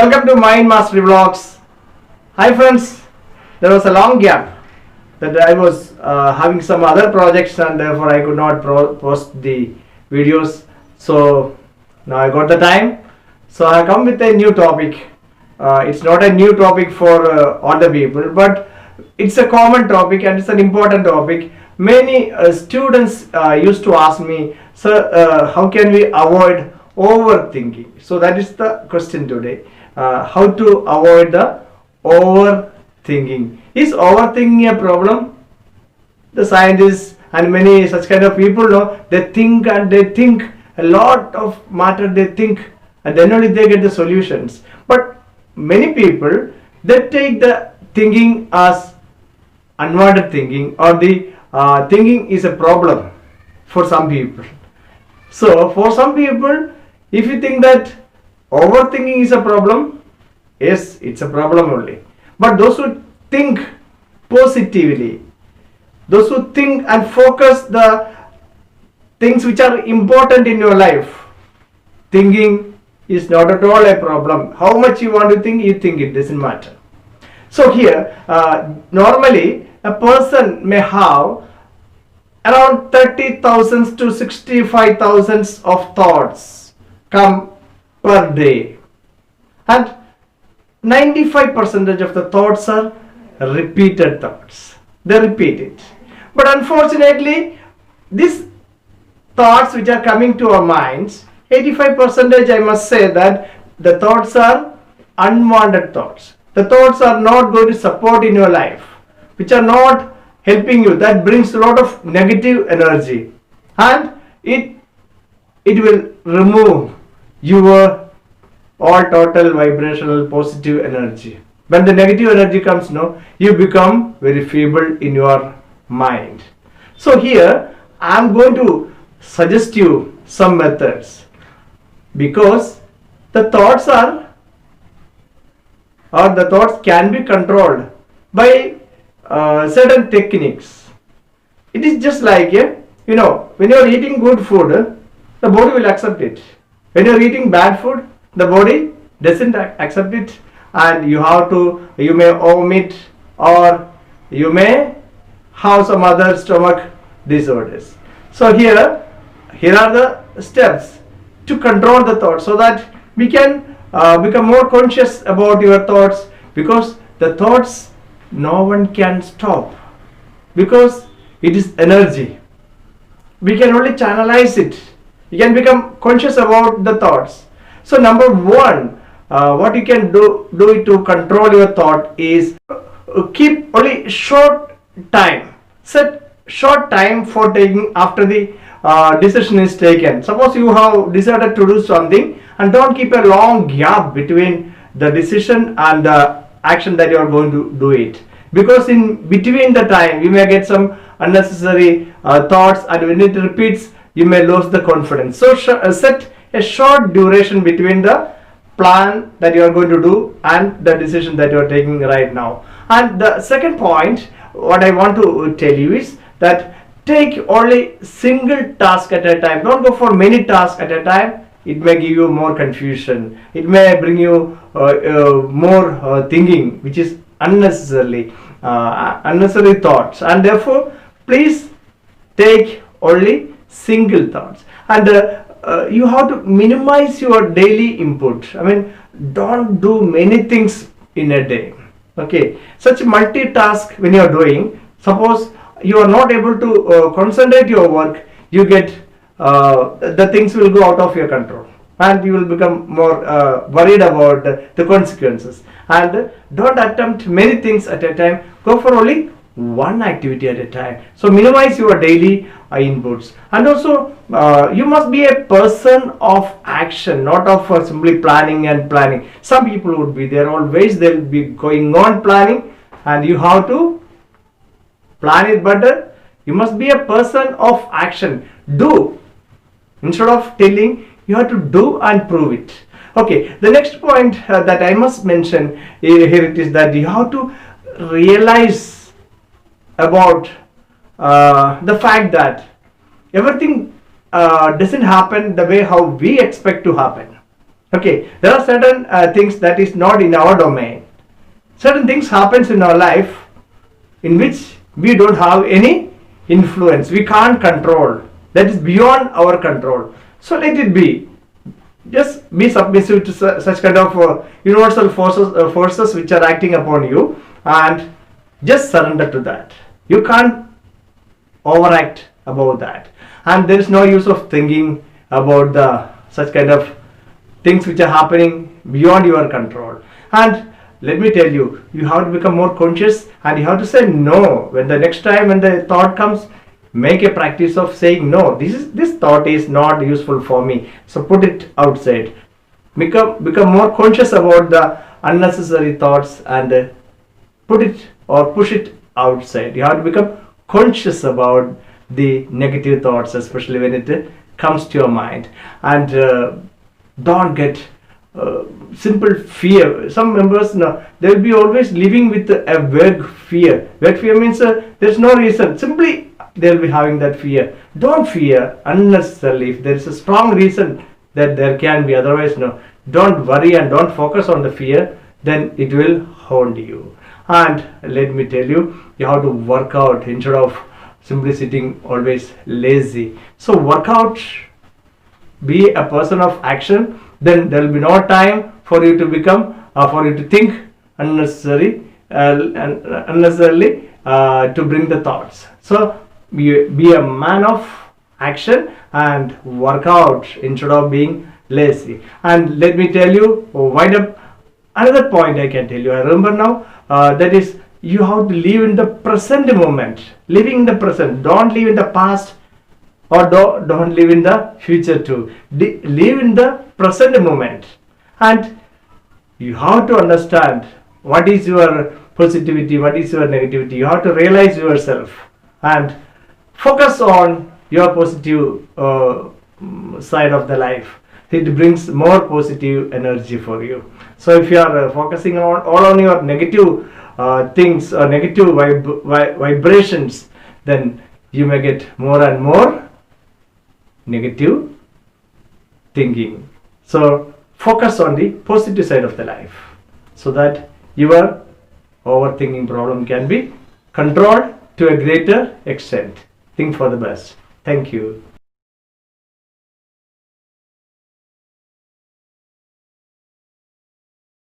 Welcome to Mind Mastery Vlogs. Hi friends, there was a long gap that I was having some other projects and therefore I could not post the videos. So now I got the time. So I come with a new topic. It's not a new topic for all the people, but it's a common topic and it's an important topic. Many students used to ask me, sir, how can we avoid overthinking? So that is the question today. How to avoid the overthinking? Is overthinking a problem? The scientists and many such kind of people know, they think and they think a lot of matter, they think, and then only they get the solutions. But many people, they take the thinking as unwanted thinking, or the thinking is a problem for some people. So for some people, if you think that overthinking is a problem, yes, it's a problem only. But those who think positively, those who think and focus the things which are important in your life, thinking is not at all a problem. How much you want to think, you think, it doesn't matter. So here, normally a person may have around 30,000 to 65,000 of thoughts come per day, and 95% of the thoughts are repeated thoughts. They repeat it. But unfortunately, these thoughts which are coming to our minds, 85% I must say that the thoughts are unwanted thoughts. The thoughts are not going to support in your life, which are not helping you. That brings a lot of negative energy, and it will remove your all total vibrational positive energy. When the negative energy comes, you become very feeble in your mind. So here I am going to suggest you some methods, because the thoughts can be controlled by certain techniques. It is just like when you are eating good food, the body will accept it. When you are eating bad food, the body doesn't accept it, and you may omit, or you may have some other stomach disorders. So here are the steps to control the thoughts, so that we can become more conscious about your thoughts, because the thoughts no one can stop, because it is energy. We can only channelize it. You can become conscious about the thoughts. So number one, what you can do to control your thought is keep only short time. Set short time for taking after the decision is taken. Suppose you have decided to do something, and don't keep a long gap between the decision and the action that you are going to do it, because in between the time you may get some unnecessary thoughts, and when it repeats you may lose the confidence. So set a short duration between the plan that you are going to do and the decision that you are taking right now. And the second point what I want to tell you is that take only single task at a time. Don't go for many tasks at a time. It may give you more confusion. It may bring you more thinking, which is unnecessary thoughts. And therefore, please take only single thoughts. And you have to minimize your daily input. I mean, don't do many things in a day. Okay, such multitask when you are doing. Suppose you are not able to concentrate your work, you get the things will go out of your control, and you will become more worried about the consequences. And don't attempt many things at a time. Go for only one activity at a time. So minimize your daily inputs. And also you must be a person of action, not of simply planning and planning. Some people would be there always, they'll be going on planning, and you have to plan it better. You must be a person of action. Do, instead of telling, you have to do and prove it. Okay, the next point that I must mention here it is that you have to realize about the fact that everything doesn't happen the way how we expect to happen. Okay, there are certain things that is not in our domain. Certain things happens in our life in which we don't have any influence. We can't control. That is beyond our control. So let it be. Just be submissive to such kind of universal forces which are acting upon you, and just surrender to that. You can't overact about that, and there is no use of thinking about the such kind of things which are happening beyond your control. And let me tell you, you have to become more conscious, and you have to say no when the next time when the thought comes. Make a practice of saying no. This thought is not useful for me, so put it outside. Become more conscious about the unnecessary thoughts, and put it or push it outside. You have to become conscious about the negative thoughts, especially when it comes to your mind. And don't get simple fear. Some members, they will be always living with a vague fear. Vague fear means there's no reason, simply they will be having that fear. Don't fear unnecessarily. If there is a strong reason, that there can be, otherwise no. Don't worry and don't focus on the fear, then it will haunt you. And let me tell you, you have to work out instead of simply sitting always lazy. So work out, be a person of action, then there will be no time for you to become for you to think unnecessarily to bring the thoughts. So be a man of action and work out instead of being lazy. And let me tell you, wind up another point I can tell you. I remember now, that is, you have to live in the present moment. Living in the present. Don't live in the past, or don't live in the future too. Live in the present moment. And you have to understand what is your positivity, what is your negativity. You have to realize yourself and focus on your positive side of the life. It brings more positive energy for you. So if you are focusing on all on your negative things or negative vibrations, then you may get more and more negative thinking. So focus on the positive side of the life, so that your overthinking problem can be controlled to a greater extent. Think for the best. Thank you.